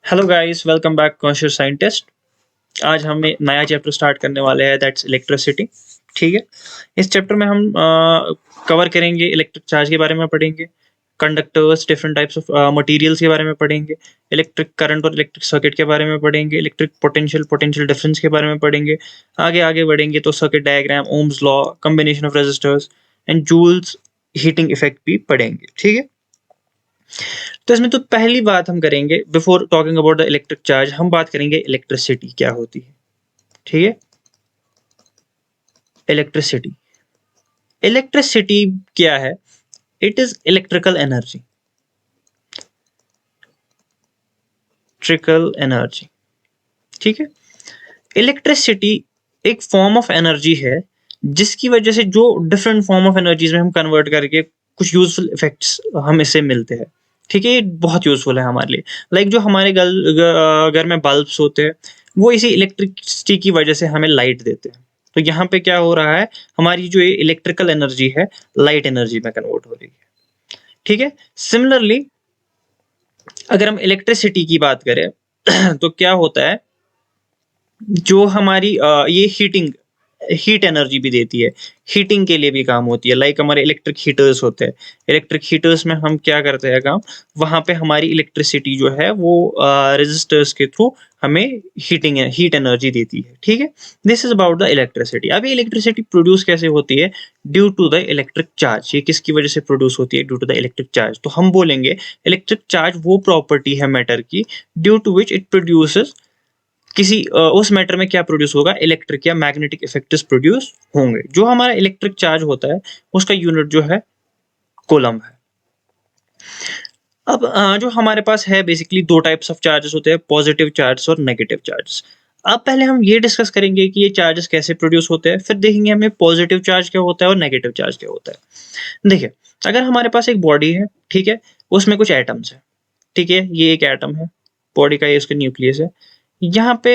Hello guys, welcome back conscious scientist. आज हम एक नया चैप्टर स्टार्ट करने वाले हैं, दैट्स इलेक्ट्रिसिटी। ठीक है। इस चैप्टर में हम कवर करेंगे, इलेक्ट्रिक चार्ज के बारे में पढ़ेंगे, conductors, different types of materials के बारे में पढ़ेंगे, इलेक्ट्रिक करंट और इलेक्ट्रिक सर्किट के बारे में पढ़ेंगे, इलेक्ट्रिक पोटेंशियल पोटेंशियल डिफरेंस के बारे में पढ़ेंगे। आगे आगे बढ़ेंगे तो circuit diagram, Ohm's law, combination of resistors and Joule's heating effect भी पढ़ेंगे। ठीक है। तो इसमें तो पहली बात हम करेंगे, before talking about the electric charge, हम बात करेंगे इलेक्ट्रिसिटी क्या होती है। ठीक है। इलेक्ट्रिसिटी इलेक्ट्रिसिटी क्या है? It is electrical energy. Electrical energy. ठीक है। इलेक्ट्रिसिटी एक फॉर्म ऑफ एनर्जी है जिसकी वजह से जो डिफरेंट फॉर्म ऑफ एनर्जीज में हम कन्वर्ट करके कुछ यूजफुल इफेक्ट्स हम इससे मिलते हैं। ठीक है। ये बहुत यूजफुल है हमारे लिए। लाइक जो हमारे घर में बल्ब्स होते हैं, वो इसी इलेक्ट्रिसिटी की वजह से हमें लाइट देते हैं। तो यहाँ पे क्या हो रहा है, हमारी जो ये इलेक्ट्रिकल एनर्जी है लाइट एनर्जी में कन्वर्ट हो रही है। ठीक है। सिमिलरली अगर हम इलेक्ट्रिसिटी की बात करें तो क्या होता है, जो हमारी ये हीट एनर्जी भी देती है, हीटिंग के लिए भी काम होती है। लाइक हमारे इलेक्ट्रिक हीटर्स होते हैं। इलेक्ट्रिक हीटर्स में हम क्या करते हैं काम, वहां पे हमारी इलेक्ट्रिसिटी जो है वो रेजिस्टर्स के थ्रू हमें हीट एनर्जी देती है। ठीक है। This is about the electricity. अब ये इलेक्ट्रिसिटी प्रोड्यूस कैसे होती है? Due to the electric charge. ये किसकी वजह से प्रोड्यूस होती है? Due to the electric charge. तो हम बोलेंगे इलेक्ट्रिक चार्ज वो प्रॉपर्टी है मैटर की due to which it produces किसी उस मैटर में क्या प्रोड्यूस होगा, इलेक्ट्रिक या मैग्नेटिक इफेक्ट्स प्रोड्यूस होंगे। जो हमारा इलेक्ट्रिक चार्ज होता है उसका यूनिट जो है कोलम है। अब जो हमारे पास है बेसिकली दो टाइप्स ऑफ चार्जेस होते हैं, पॉजिटिव चार्जेस और नेगेटिव चार्जेस। अब पहले हम ये डिस्कस करेंगे कि ये चार्जेस कैसे प्रोड्यूस होते हैं, फिर देखेंगे हमें पॉजिटिव चार्ज क्या होता है और नेगेटिव चार्ज क्या होता है। देखिए, अगर हमारे पास एक बॉडी है, ठीक है, उसमें कुछ एटम्स है। ठीक है, ये एक एटम है, बॉडी का ये उसका न्यूक्लियस है। यहाँ पे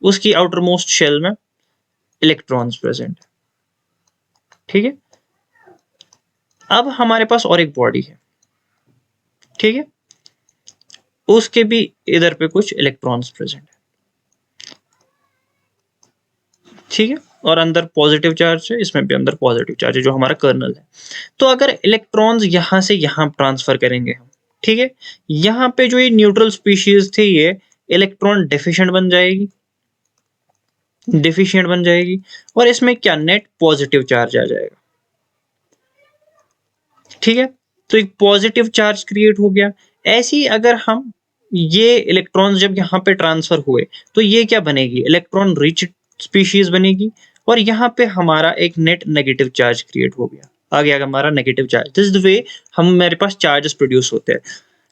उसकी आउटर मोस्ट शेल में इलेक्ट्रॉन्स प्रेजेंट है। ठीक है। अब हमारे पास और एक बॉडी है, ठीक है, उसके भी इधर पे कुछ इलेक्ट्रॉन्स प्रेजेंट है। ठीक है। और अंदर पॉजिटिव चार्ज है, इसमें भी अंदर पॉजिटिव चार्ज है जो हमारा कर्नल है। तो अगर इलेक्ट्रॉन्स यहां से यहां ट्रांसफर करेंगे हम, ठीक है, यहां पे जो ये न्यूट्रल स्पीशीज थे ये इलेक्ट्रॉन डिफिशिएंट बन जाएगी और इसमें क्या नेट पॉजिटिव चार्ज आ जाएगा। ठीक है। तो एक पॉजिटिव चार्ज क्रिएट हो गया। ऐसे ही अगर हम ये इलेक्ट्रॉन्स जब यहाँ पे ट्रांसफर हुए तो ये क्या बनेगी, इलेक्ट्रॉन रिच स्पीशीज बनेगी और यहाँ पे हमारा एक नेट नेगेटिव चार्ज क्रिएट हो गया। आ गया हमारा negative charge. This the way हम मेरे पास चार्जेस प्रोड्यूस होते हैं।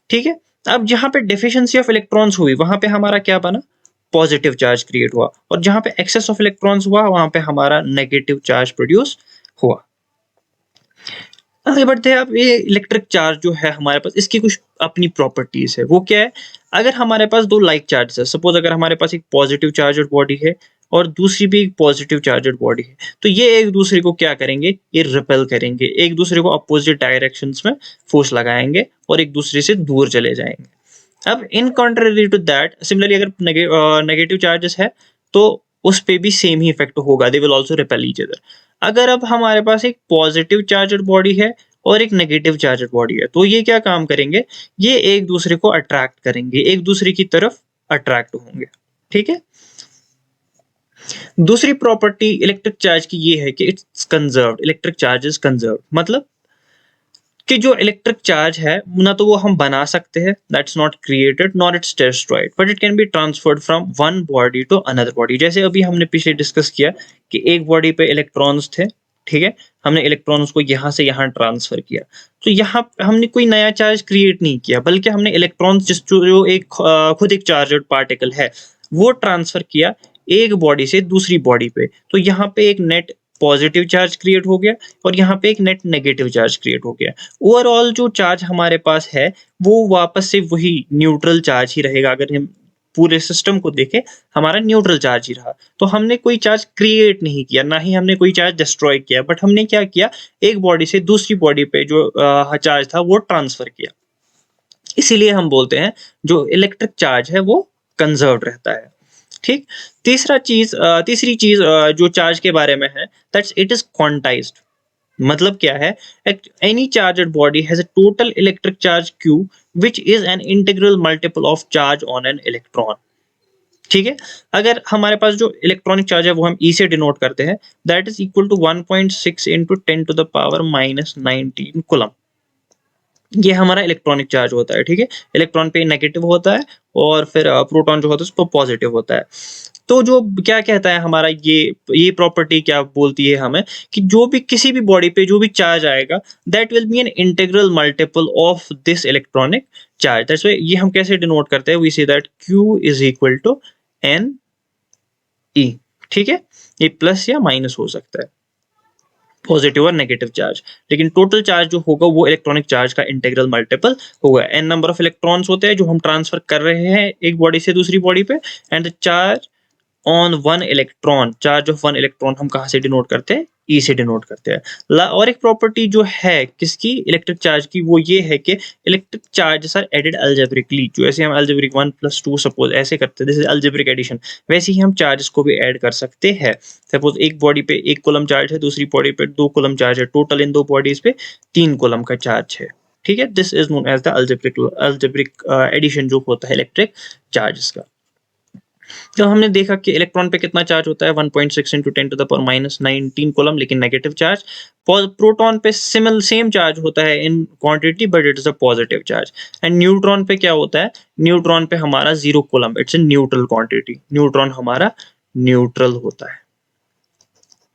ठीक है। अब जहाँ पे डेफिशिएंसी ऑफ इलेक्ट्रॉन्स हुई वहां पे हमारा क्या बना, पॉजिटिव चार्ज क्रिएट हुआ, और जहां पे एक्सेस ऑफ इलेक्ट्रॉन्स हुआ वहां पे हमारा नेगेटिव चार्ज प्रोड्यूस हुआ। आगे बढ़ते हैं। अब ये इलेक्ट्रिक चार्ज जो है हमारे पास, इसकी कुछ अपनी प्रॉपर्टीज है। वो क्या है, अगर हमारे पास दो लाइक चार्ज है, सपोज अगर हमारे पास एक पॉजिटिव चार्जड बॉडी है और दूसरी भी एक पॉजिटिव चार्जड बॉडी है, तो ये एक दूसरे को क्या करेंगे, ये रिपेल करेंगे, एक दूसरे को अपोजिट डायरेक्शंस में फोर्स लगाएंगे और एक दूसरे से दूर चले जाएंगे। अब in contrary to that, similarly अगर नेगेटिव चार्जेस है तो उस पे भी सेम ही इफेक्ट होगा, they will also repel each other. अगर अब हमारे पास एक पॉजिटिव चार्जड बॉडी है और एक नेगेटिव चार्जड बॉडी है, तो ये क्या काम करेंगे, ये एक दूसरे को अट्रैक्ट करेंगे, एक दूसरे की तरफ अट्रैक्ट होंगे। ठीक है। दूसरी प्रॉपर्टी इलेक्ट्रिक चार्ज की ये है कि it's conserved, electric charge is conserved. मतलब कि जो इलेक्ट्रिक चार्ज है ना तो वो हम बना सकते हैं, that's not created not it's destroyed, but it can be transferred from one body to another body. जैसे अभी हमने पीछे डिस्कस किया कि एक बॉडी पे इलेक्ट्रॉन्स थे, ठीक है, हमने इलेक्ट्रॉन्स को यहाँ से यहाँ ट्रांसफर किया, तो यहाँ हमने कोई नया चार्ज क्रिएट नहीं किया, बल्कि हमने इलेक्ट्रॉन्स जो एक खुद एक चार्जड पार्टिकल है वो ट्रांसफर किया एक बॉडी से दूसरी बॉडी पे। तो यहाँ पे एक नेट पॉजिटिव चार्ज क्रिएट हो गया और यहाँ पे एक नेट नेगेटिव चार्ज क्रिएट हो गया। ओवरऑल जो चार्ज हमारे पास है वो वापस से वही न्यूट्रल चार्ज ही रहेगा। अगर हम पूरे सिस्टम को देखें, हमारा न्यूट्रल चार्ज ही रहा। तो हमने कोई चार्ज क्रिएट नहीं किया, ना ही हमने कोई चार्ज डिस्ट्रॉय किया, बट हमने क्या किया, एक बॉडी से दूसरी बॉडी पे जो चार्ज था वो ट्रांसफर किया। इसीलिए हम बोलते हैं जो इलेक्ट्रिक चार्ज है वो कंजर्व्ड रहता है। ठीक। तीसरी चीज जो चार्ज के बारे में है, दैट्स इट इज क्वांटाइज्ड। मतलब क्या है, any charged body has a total electric charge q which is an integral multiple of charge on an electron। ठीक है। अगर हमारे पास जो इलेक्ट्रॉनिक चार्ज है वो हम E से डिनोट करते हैं, that is equal to 1.6 into 10⁻⁻19 coulomb. ये हमारा इलेक्ट्रॉनिक चार्ज होता है। ठीक है। इलेक्ट्रॉन पे नेगेटिव होता है और फिर प्रोटॉन जो होता है उस पर पॉजिटिव होता है। तो जो क्या कहता है हमारा ये प्रॉपर्टी क्या बोलती है हमें कि जो भी किसी भी बॉडी पे जो भी चार्ज आएगा, that will be an integral multiple of this electronic charge. That's why ये हम कैसे डिनोट करते हैं, we say that q is equal to n e. ठीक है। ये प्लस या माइनस हो सकता है, पॉजिटिव और नेगेटिव चार्ज, लेकिन टोटल चार्ज जो होगा वो इलेक्ट्रॉनिक चार्ज का इंटीग्रल मल्टीपल होगा। एन नंबर ऑफ इलेक्ट्रॉन्स होते हैं जो हम ट्रांसफर कर रहे हैं एक बॉडी से दूसरी बॉडी पे, and the charge on one electron, charge of one electron हम कहाँ से डिनोट करते हैं, ई से डिनोट करते हैं। और एक प्रॉपर्टी जो है किसकी, इलेक्ट्रिक चार्ज की, वो ये है कि electric charges are added algebraically. जो ऐसे हम अलजेब्रिक 1+2 सपोज ऐसे करते हैं, दिस इज अलजेब्रिक एडिशन, वैसे ही हम चार्जेस को भी ऐड कर सकते हैं। सपोज एक बॉडी पे 1 कूलम चार्ज है, दूसरी बॉडी पे 2 कूलम चार्ज है, टोटल इन दो बॉडीज पे 3 कूलम का चार्ज है। ठीक है। This is known as the algebraic addition जो होता है इलेक्ट्रिक चार्जेस का। तो हमने देखा कि इलेक्ट्रॉन पे कितना चार्ज होता है, 1.6 इंटू 10⁻⁻19 कूलम, लेकिन नेगेटिव चार्ज। प्रोटॉन पे सेम चार्ज होता है in quantity, but it is a positive charge. And neutron पे क्या होता है, न्यूट्रॉन पे हमारा 0 coulomb, it's a neutral quantity, neutron हमारा न्यूट्रल होता है।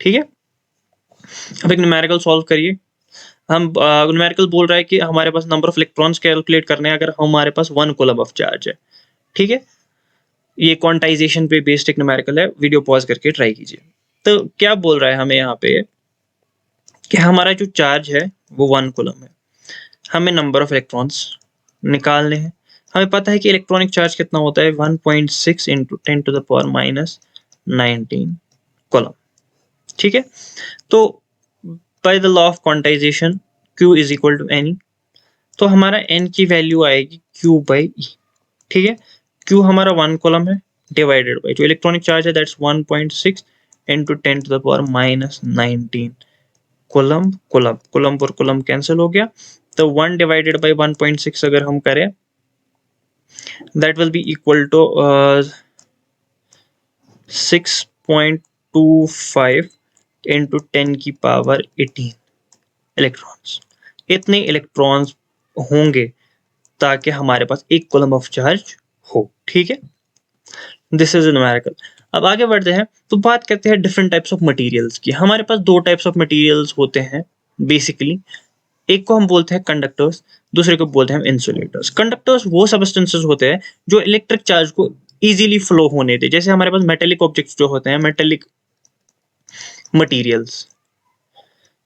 ठीक है। अब एक न्यूमेरिकल सॉल्व करिए। हम न्यूमेरिकल बोल रहा है कि हमारे पास नंबर ऑफ इलेक्ट्रॉन्स कैलकुलेट करने हैं अगर हमारे पास 1 कूलम ऑफ चार्ज है। ठीक है। ये क्वांटाइजेशन पे बेस्ड एक न्यूमेरिकल है, वीडियो पॉज करके ट्राई कीजिए। तो क्या बोल रहा है हमें यहाँ पे कि हमारा जो चार्ज है वो 1 कूलम है, हमें नंबर ऑफ इलेक्ट्रॉन्स निकालने हैं। हमें पता है कि इलेक्ट्रॉनिक चार्ज कितना होता है, 1.6 इंटू 10⁻⁻19 कूलम। ठीक है। तो by the law of quantization Q is equal to n. तो हमारा n की वैल्यू आएगी Q बाई ई। ठीक है। Q हमारा 1 कॉलम है, डिवाइडेड बाई जो इलेक्ट्रॉनिक चार्ज है that's 1.6 into 10⁻⁻19 coulomb. Coulomb per coulomb cancel हो गया, तो 1 डिवाइडेड बाई 1.6 अगर हम करें that will be equal to 6.25 into 10⁻18 electrons. इतने इलेक्ट्रॉन्स होंगे ताकि हमारे पास 1 कूलम ऑफ चार्ज हो। ठीक है। This is numerical. अब आगे बढ़ते हैं तो बात करते हैं डिफरेंट टाइप्स ऑफ मटेरियल्स की। हमारे पास 2 टाइप्स ऑफ मटेरियल्स होते हैं बेसिकली। एक को हम बोलते हैं कंडक्टर्स, दूसरे को बोलते हैं हम इंसुलेटर्स। कंडक्टर्स वो सबस्टेंसेस होते हैं जो इलेक्ट्रिक चार्ज को इजीली फ्लो होने दे। जैसे हमारे पास मेटेलिक ऑब्जेक्ट्स जो होते हैं, मेटेलिक मटेरियल्स।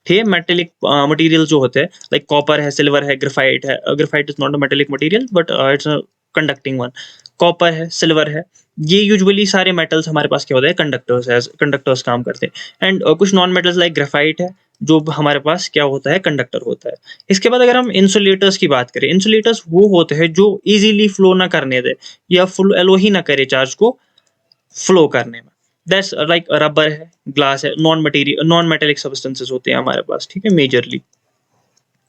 ठीक है। मेटेलिक मटेरियल जो होते हैं लाइक कॉपर है, सिल्वर है, ग्रेफाइट है। Graphite is not a metallic material but it's a conducting one. Copper है, सिल्वर है, ये यूजुअली सारे मेटल्स हमारे पास क्या होते हैं, कंडक्टर्स, एज कंडक्टर्स काम करते हैं। एंड कुछ नॉन मेटल्स लाइक ग्रेफाइट है जो हमारे पास क्या होता है, कंडक्टर होता है। इसके बाद अगर हम इंसुलेटर्स की बात करें, इंसुलेटर्स वो होते हैं जो इजीली फ्लो ना करने दे या फ्लो एलो ही ना करे चार्ज को फ्लो करने में। दैट्स लाइक रबर है, ग्लास है, नॉन मेटेलिक सब्सटेंसेस होते हैं हमारे पास। ठीक है। मेजरली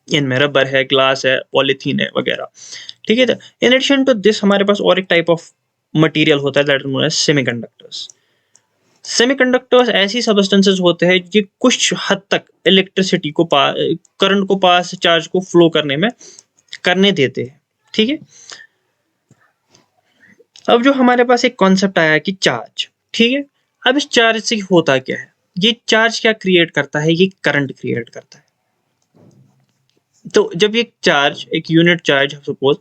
इनमें रबर है, ग्लास है, पॉलीथीन है वगैरह। ठीक है। इन एडिशन टू दिस हमारे पास और एक टाइप ऑफ मटेरियल होता है that is known as semiconductors. Semiconductors ऐसी सब्सटेंसेस होते हैं जो कुछ हद तक इलेक्ट्रिसिटी को करंट को पास, चार्ज को फ्लो करने देते हैं। ठीक है। अब जो हमारे पास एक कॉन्सेप्ट आया कि चार्ज। ठीक है। अब इस चार्ज से होता क्या है, ये चार्ज क्या क्रिएट करता है, ये करंट क्रिएट करता है। तो जब ये चार्ज, एक यूनिट चार्ज सपोज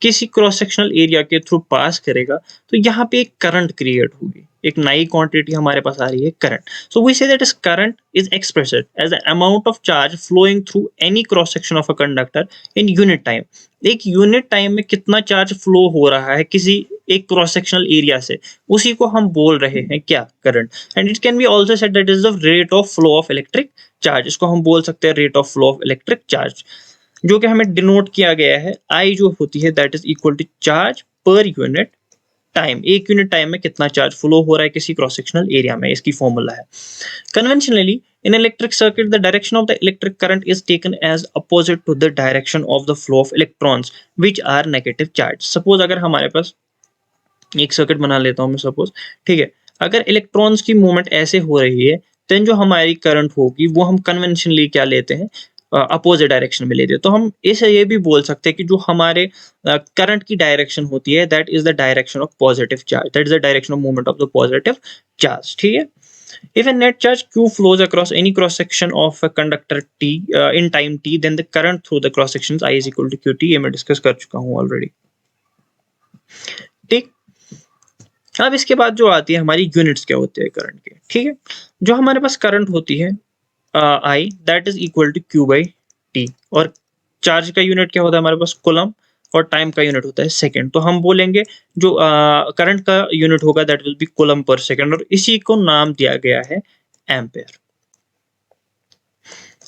किसी क्रॉस सेक्शनल एरिया के थ्रू पास करेगा तो यहाँ पे एक करंट क्रिएट होगी, एक नई क्वांटिटी हमारे पास आ रही है, current. So we say that is current is expressed as the amount of charge flowing through any cross section of a conductor in unit time. एक यूनिट टाइम में कितना चार्ज फ्लो हो रहा है किसी एक क्रॉस सेक्शनल एरिया से, उसी को हम बोल रहे हैं क्या, current. And it can B also said that is the rate of flow of electric charge. इसको हम बोल सकते हैं rate of flow of electric charge. जो कि हमें डिनोट किया गया है I जो होती है that is equal to charge per unit time, एक यूनिट टाइम में कितना चार्ज फ्लो हो रहा है किसी क्रॉस सेक्शनल एरिया में, इसकी फॉर्मूला है। Conventionally, in electric circuit, the direction of the electric current is taken as opposite to the direction of the flow of electrons, which are negative charge. Suppose अगर हमारे पास एक circuit बना लेता हूँ मैं सपोज, ठीक है, अगर इलेक्ट्रॉन्स की मूवमेंट ऐसे हो रही है, देन जो हमारी करंट होगी वो हम कन्वेंशनली क्या लेते हैं, अपोजिट डायरेक्शन में लेते हैं। तो हम इसे ये भी बोल सकते हैं कि जो हमारे करंट की डायरेक्शन होती है that is the direction of positive charge, that is the direction of movement of the positive charge, ठीक है। If a net charge Q flows across any cross section of a conductor T in time T, then the current through the cross sections I is equal to QT। ये मैं discuss कर चुका हूँ already, ठीक। अब इसके बाद जो आती है हमारी यूनिट्स क्या होते हैं करंट के, ठीक है। जो हमारे पास करंट होती है I that is equal to Q by T, और चार्ज का यूनिट क्या होता है हमारे पास कूलम, और टाइम का यूनिट होता है सेकंड। तो हम बोलेंगे जो करंट का यूनिट होगा that will B coulomb per second, और इसी को नाम दिया गया है एम्पेयर,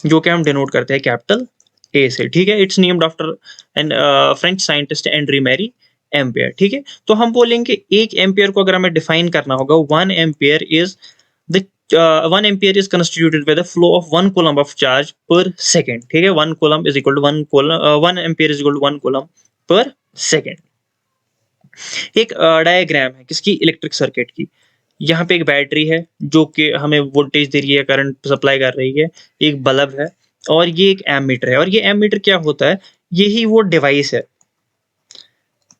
जो कि हम डिनोट करते हैं कैपिटल ए से, ठीक है। It's named after an French scientist Andre Marie Ampere, ठीक है। तो हम बोलेंगे एक एम्पेयर को अगर हमें डिफाइन करना होगा, 1 ampere is the 1 ampere is constituted by the flow of 1 coulomb of charge per second, ठीक है। 1 coulomb is equal to 1 ampere is equal to 1 coulomb per second. एक डायग्राम है किसकी, इलेक्ट्रिक सर्किट की। यहाँ पे एक बैटरी है जो कि हमें वोल्टेज दे रही है, करंट सप्लाई कर रही है, एक बल्ब है, और ये एक एमीटर है। और ये एमीटर क्या होता है, यही वो डिवाइस है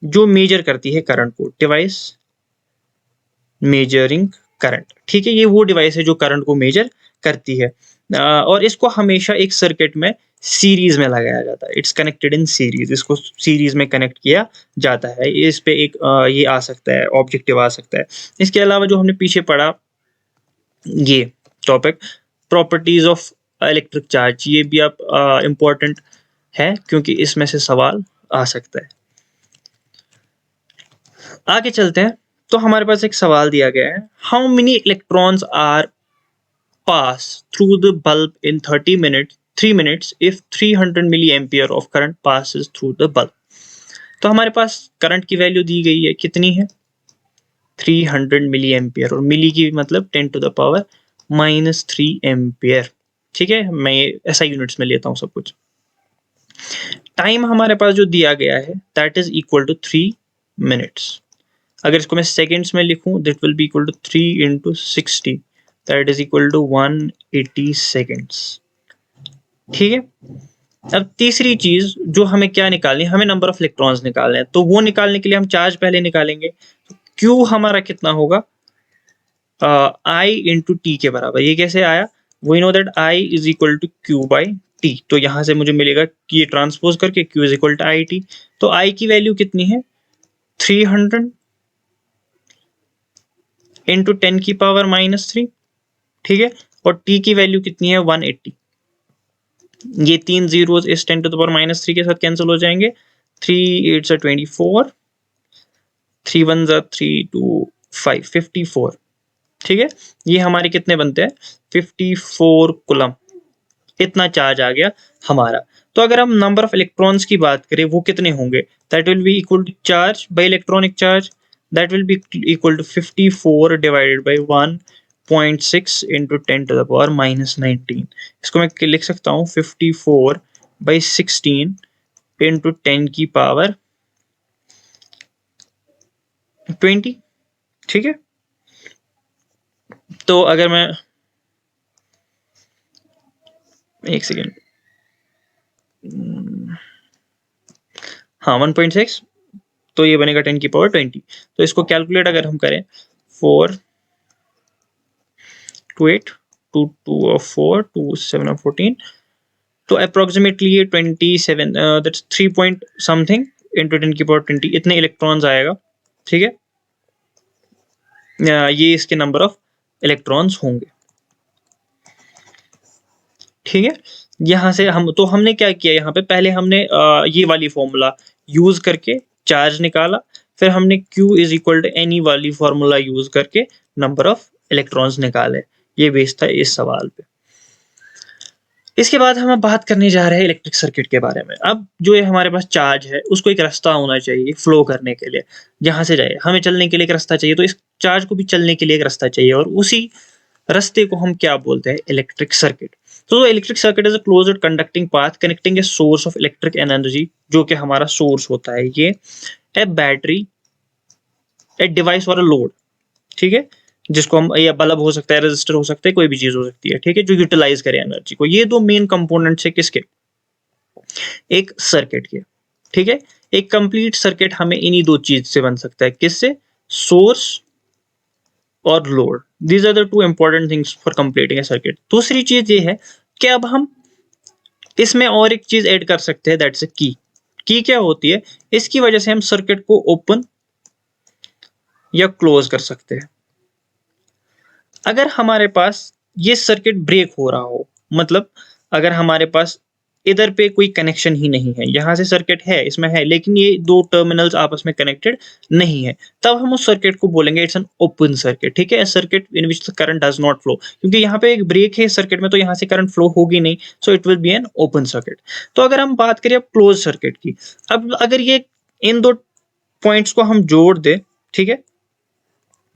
जो मेजर करती है करंट को, डिवाइस मेजरिंग करंट, ठीक है। ये वो डिवाइस है जो करंट को मेजर करती है, और इसको हमेशा एक सर्किट में सीरीज में लगाया जाता है। इट्स कनेक्टेड इन सीरीज, इसको सीरीज में कनेक्ट किया जाता है। इस पे एक ये आ सकता है, ऑब्जेक्टिव आ सकता है। इसके अलावा जो हमने पीछे पढ़ा ये topic, properties of electric charge, ये भी आप इम्पोर्टेंट है क्योंकि इसमें से सवाल आ सकता है। आगे चलते हैं, तो हमारे पास एक सवाल दिया गया है, how many electrons are pass through the bulb in 3 minutes if 300 milli ampere of current passes through the bulb. तो हमारे पास करंट की वैल्यू दी गई है, कितनी है, 300 मिली एम्पियर, और मिली की मतलब 10 to the power -3 एम्पियर, ठीक है। मैं ऐसा यूनिट्स में लेता हूँ सब कुछ। टाइम हमारे पास जो दिया गया है that is equal to 3 minutes। अगर इसको मैं सेकेंड्स में लिखूं that will be equal to 3 into 60 that is equal to 180 seconds, ठीक है। अब तीसरी चीज जो हमें क्या निकालनी है, हमें नंबर ऑफ इलेक्ट्रॉन्स निकालने हैं। तो वो निकालने के लिए हम चार्ज पहले निकालेंगे। क्यू हमारा कितना होगा, I इंटू टी के बराबर। ये कैसे आया, we know that I is equal to q by t. तो यहां से मुझे मिलेगा कि ये ट्रांसपोज करके Q is equal to I t. तो I की वैल्यू कितनी है, 300 इंटू 10 की पावर -3, ठीक है। और T की वैल्यू कितनी है, 180। ये 3 जीरोस इस 10 टू द पावर -3 के साथ कैंसिल हो जाएंगे। 3 8 24, 3 1 3 2 5 54, ठीक है। ये हमारे कितने बनते हैं, 54 कूलम, इतना चार्ज आ गया हमारा। तो अगर हम नंबर ऑफ इलेक्ट्रॉन्स की बात करें वो कितने होंगे, that will be equal to charge by electronic charge, that will be equal to 54 divided by 1.6 into 10 to the power -19। इसको मैं लिख सकता हूँ 54 बाई 16 इंटू 10 की पावर 20, ठीक है। तो अगर मैं एक सेकेंड, हाँ 1.6, तो ये बनेगा 10 की पावर 20। तो इसको कैलकुलेट अगर हम करें, 4 2 8 2 2 और 4 2 7 और 14, तो अप्रोक्सीमेटली ये 27 दैट्स 3 पॉइंट समथिंग इंटू 10 की पावर 20 इतने इलेक्ट्रॉन्स आएगा, ठीक है। ये इसके नंबर ऑफ इलेक्ट्रॉन्स होंगे, ठीक है। यहाँ से हमने क्या किया, यहाँ पे पहले हमने ये वाली फॉर्मूला यूज करके चार्ज निकाला, फिर हमने Q is equal to n e वाली फॉर्मूला यूज करके नंबर ऑफ इलेक्ट्रॉन्स निकाले। ये बेस था इस सवाल पे। इसके बाद हम अब बात करने जा रहे हैं इलेक्ट्रिक सर्किट के बारे में। अब जो ये हमारे पास चार्ज है, उसको एक रास्ता होना चाहिए फ्लो करने के लिए, जहाँ से जाए। हमें चलने के लिए एक रास्ता चाहिए, तो इस चार्ज को भी चलने के लिए एक रास्ता चाहिए, और उसी रास्ते को हम क्या बोलते हैं? Electric circuit. तो electric circuit is a closed conducting path connecting a source of electric energy, जो कि हमारा सोर्स होता है ये, ए बैटरी, ए डिवाइस और अ लोड, ठीक है? जिसको हम, या बल्ब हो सकता है, रेजिस्टर हो सकता है, कोई भी चीज हो सकती है, ठीक है? जो यूटिलाइज करे एनर्जी को। ये दो मेन कंपोनेंट्स है किसके? एक सर्किट के, ठीक है? एक कंप्लीट सर्किट हमें इन्हीं दो चीज से बन सकता है, किससे? सोर्स और load. These are the two important things for completing a circuit. दूसरी चीज ये है कि अब हम इसमें और एक चीज ऐड कर सकते हैं, दैट्स ए की। की क्या होती है? इसकी वजह से हम सर्किट को ओपन या क्लोज कर सकते हैं। अगर हमारे पास ये सर्किट ब्रेक हो रहा हो, मतलब अगर हमारे पास इधर पे कोई कनेक्शन ही नहीं है, यहाँ से सर्किट है, इसमें है, लेकिन ये दो टर्मिनल्स आपस में कनेक्टेड नहीं है, तब हम उस सर्किट को बोलेंगे इट्स एन ओपन सर्किट, ठीक है? Circuit in which the current does not flow, क्योंकि यहाँ पे एक ब्रेक है सर्किट में, तो यहाँ से करंट फ्लो होगी नहीं, so it will be an open circuit. तो अगर हम बात करें अब क्लोज सर्किट की, अब अगर ये इन दो पॉइंट्स को हम जोड़ दे, ठीक है?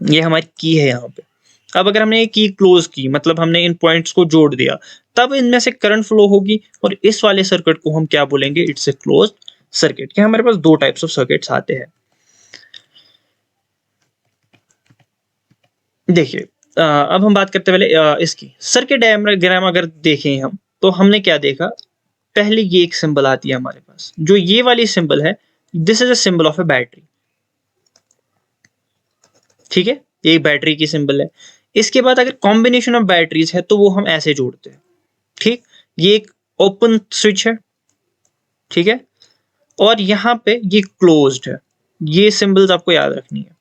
ये हमारी की है यहाँ पे। अब अगर हमने ये की क्लोज की, मतलब हमने इन पॉइंट्स को जोड़ दिया, तब इनमें से करंट फ्लो होगी, और इस वाले सर्किट को हम क्या बोलेंगे? It's a closed circuit. क्या हमारे पास दो टाइप्स ऑफ सर्किट्स आते हैं। देखिए, अब हम बात करते हैं पहले इसकी सर्किट डायग्राम। अगर देखें हम, तो हमने क्या देखा? पहले ये एक सिंबल आती है हमारे पास, जो ये वाली सिंबल है, this is a symbol of A battery, ठीक है? ये बैटरी की सिंबल है। इसके बाद अगर कॉम्बिनेशन ऑफ बैटरीज है, तो वो हम ऐसे जोड़ते हैं, ठीक? ये एक ओपन स्विच है, ठीक है? और यहाँ पे ये क्लोज्ड है। ये सिंबल्स आपको याद रखनी है।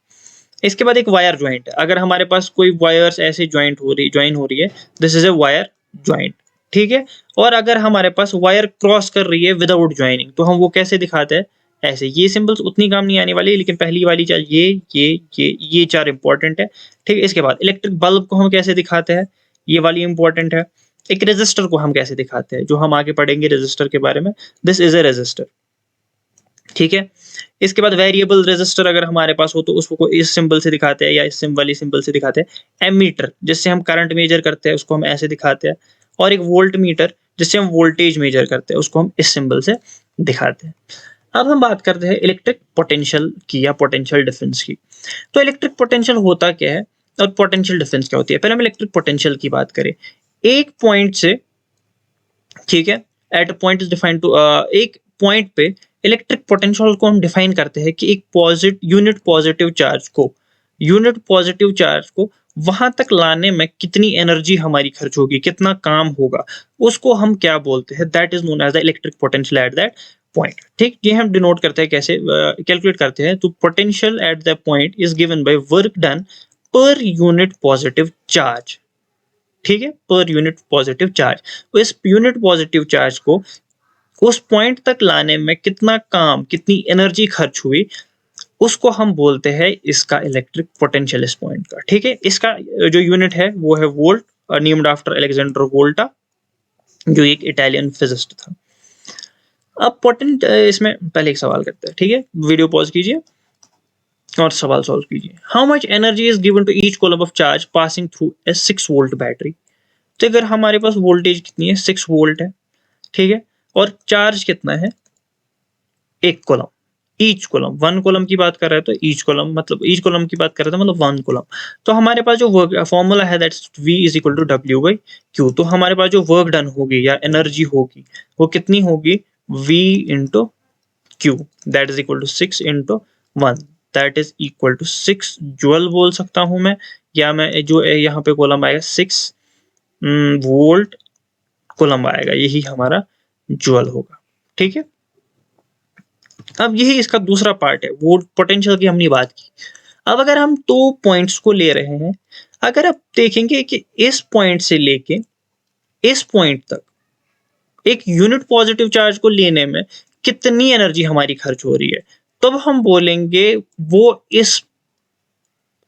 इसके बाद एक वायर ज्वाइंट है। अगर हमारे पास कोई वायर्स ऐसे ज्वाइन हो रही है, this is a wire joint, ठीक है? और अगर हमारे पास वायर क्रॉस कर रही है विदाउट ज्वाइनिंग, तो हम वो कैसे दिखाते हैं? ऐसे। ये सिंबल्स उतनी काम नहीं आने वाली, लेकिन पहली वाली चार, ये चार इंपॉर्टेंट है, ठीक है? इसके बाद इलेक्ट्रिक बल्ब को हम कैसे दिखाते हैं? ये वाली इंपॉर्टेंट है। एक रेजिस्टर को हम कैसे दिखाते हैं, जो हम आगे पढ़ेंगे रेजिस्टर के बारे में। दिस इज ए रेजिस्टर, ठीक है? इसके बाद वेरिएबल रेजिस्टर अगर हमारे पास हो, तो उसको इस सिंबल से दिखाते हैं, या इस वाली सिंबल से दिखाते हैं। एमीटर, जिससे हम करंट मेजर करते हैं, उसको हम ऐसे दिखाते हैं। और एक वोल्ट मीटर, जिससे हम वोल्टेज मेजर करते हैं, उसको हम इस सिंबल से दिखाते हैं। अब हम बात करते हैं इलेक्ट्रिक पोटेंशियल की, या पोटेंशियल डिफरेंस की। तो इलेक्ट्रिक पोटेंशियल होता क्या है, और पोटेंशियल डिफरेंस क्या होती है? पहले हम इलेक्ट्रिक पोटेंशियल की बात करें। एक पॉइंट से, ठीक है, at a point is defined to, एक पॉइंट पे इलेक्ट्रिक पोटेंशियल को हम डिफाइन करते हैं कि एक यूनिट पॉजिटिव चार्ज को वहां तक लाने में कितनी एनर्जी हमारी खर्च होगी, कितना काम होगा, उसको हम क्या बोलते हैं? That is known as the electric potential at that point, ठीक? ये हम डिनोट करते हैं कैसे, कैलकुलेट करते हैं। तो potential at the point is given by work done per unit positive charge, ठीक है? Per unit positive charge. तो इस यूनिट पॉजिटिव चार्ज को उस पॉइंट तक लाने में कितना काम, कितनी एनर्जी खर्च हुई, उसको हम बोलते हैं इसका इलेक्ट्रिक पोटेंशियल इस पॉइंट का, ठीक है? इसका जो यूनिट है वो है वोल्ट, नेम्ड आफ्टर अलेक्जेंडर वोल्टा, जो एक इटालियन फिजिस्ट था। अब इसमें पहले एक सवाल करते हैं, ठीक है? वीडियो पॉज कीजिए और सवाल सॉल्व कीजिए। How much energy is given to each coulomb of charge passing through a 6 volt battery? तो अगर हमारे पास वोल्टेज कितनी है? 6 वोल्ट है, ठीक है? और चार्ज कितना है? 1 कूलम। ईच कॉलम, 1 कॉलम की बात कर रहे हैं, तो ईच कॉलम मतलब ईच कॉलम की बात कर रहे थे, मतलब 1 कॉलम। तो हमारे पास जो वर्क फॉर्मूला है, that's V is equal to W by Q। तो हमारे पास जो वर्क डन होगी या एनर्जी होगी, वो कितनी होगी? V into Q, that is equal to 6 into 1, that is equal to 6 joule बोल सकता हूं मैं, या मैं जो यहाँ पे कॉलम आएगा 6 वोल्ट कॉलम आएगा, यही हमारा जूल होगा, ठीक है? अब यही इसका दूसरा पार्ट है, वो पोटेंशियल की हमने बात की। अब अगर हम 2 पॉइंट्स को ले रहे हैं, अगर आप देखेंगे कि इस पॉइंट से लेके इस पॉइंट तक एक यूनिट पॉजिटिव चार्ज को लेने में कितनी एनर्जी हमारी खर्च हो रही है, तब हम बोलेंगे वो इस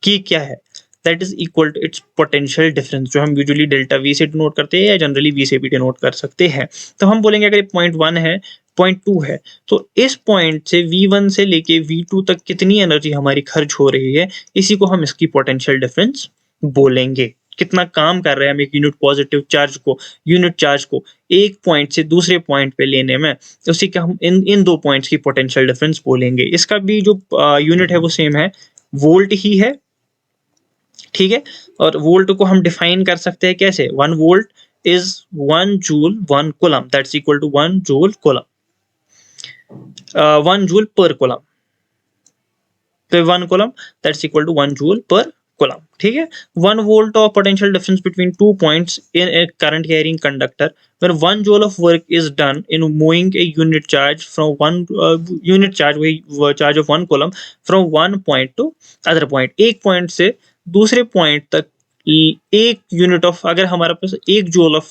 की क्या है? That is equal to its potential difference, जो हम यूजुअली डेल्टा वी से डिनोट करते हैं या जनरली वी से भी डिनोट कर सकते हैं। तो हम बोलेंगे अगर ये पॉइंट 1 है, पॉइंट 2 है, तो इस पॉइंट से V1 से लेके V2 तक कितनी एनर्जी हमारी खर्च हो रही है, इसी को हम इसकी पोटेंशियल डिफरेंस बोलेंगे। कितना काम कर रहे हैं हम एक यूनिट पॉजिटिव चार्ज को, यूनिट चार्ज को एक पॉइंट से दूसरे पॉइंट पे लेने में, उसी का हम इन दो पॉइंट्स की पोटेंशियल डिफरेंस बोलेंगे। इसका भी जो यूनिट है वो सेम है, वोल्ट ही है, ठीक है। और वोल्ट को हम डिफाइन कर सकते हैं कैसे, 1 volt is 1 joule 1 coulomb, that's equal to 1 joule coulomb, 1 joule per coulomb, तो 1 coulomb that's equal to 1 joule per coulomb, ठीक है। 1 volt of potential difference between 2 points in a current carrying conductor when 1 joule of work is done in moving a unit charge from one unit charge charge of 1 coulomb from one point to other point, एक point से दूसरे point तक एक unit of, अगर हमारे पास 1 joule of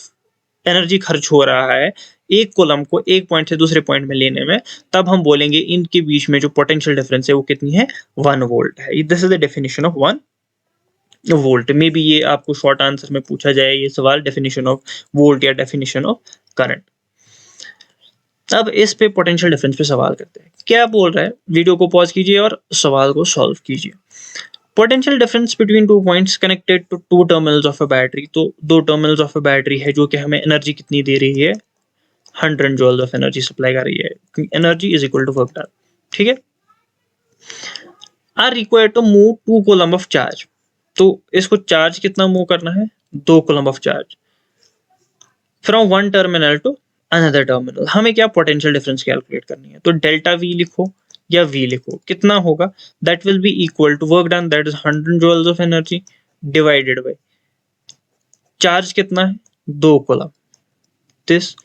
energy खर्च हो रहा है एक कॉलम को एक पॉइंट से दूसरे पॉइंट में लेने में, तब हम बोलेंगे इनके बीच में जो पोटेंशियल डिफरेंस है वो कितनी है, 1 वोल्ट है। This is the definition of 1 volt. May be ये आपको शॉर्ट आंसर में पूछा जाए ये सवाल, डेफिनेशन ऑफ वोल्ट या डेफिनेशन ऑफ करंट। अब इस पे पोटेंशियल डिफरेंस पे सवाल करते हैं, क्या बोल रहा है, वीडियो को पॉज कीजिए और सवाल को सॉल्व कीजिए। Potential difference between 2 points connected to 2 terminals of a battery, तो 2 टर्मिनल्स ऑफ अ बैटरी है जो कि हमें एनर्जी कितनी दे रही है, 100 जूल ऑफ एनर्जी सप्लाई कर रही है, energy is equal to work done, ठीक है। Are required to move 2 coulomb of charge, तो इसको चार्ज कितना मूव करना है, 2 coulomb of charge from one terminal to another terminal. हमें क्या पोटेंशियल डिफरेंस कैलकुलेट करनी है, तो डेल्टा वी लिखो या वी लिखो, कितना होगा, that will be equal to work done that is 100 joules of energy divided by charge कितना है, 2 coulomb, this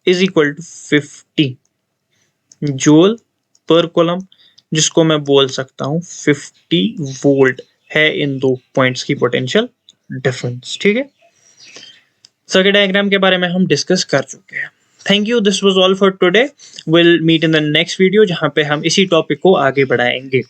is equal to 50 joule per coulomb, जिसको मैं बोल सकता हूं 50 वोल्ट है इन दो पॉइंट्स की पोटेंशियल डिफरेंस, ठीक है। सर्किट डायग्राम के बारे में हम डिस्कस कर चुके हैं। Thank you, this was all for today, will meet in the next video जहां पे हम इसी टॉपिक को आगे बढ़ाएंगे।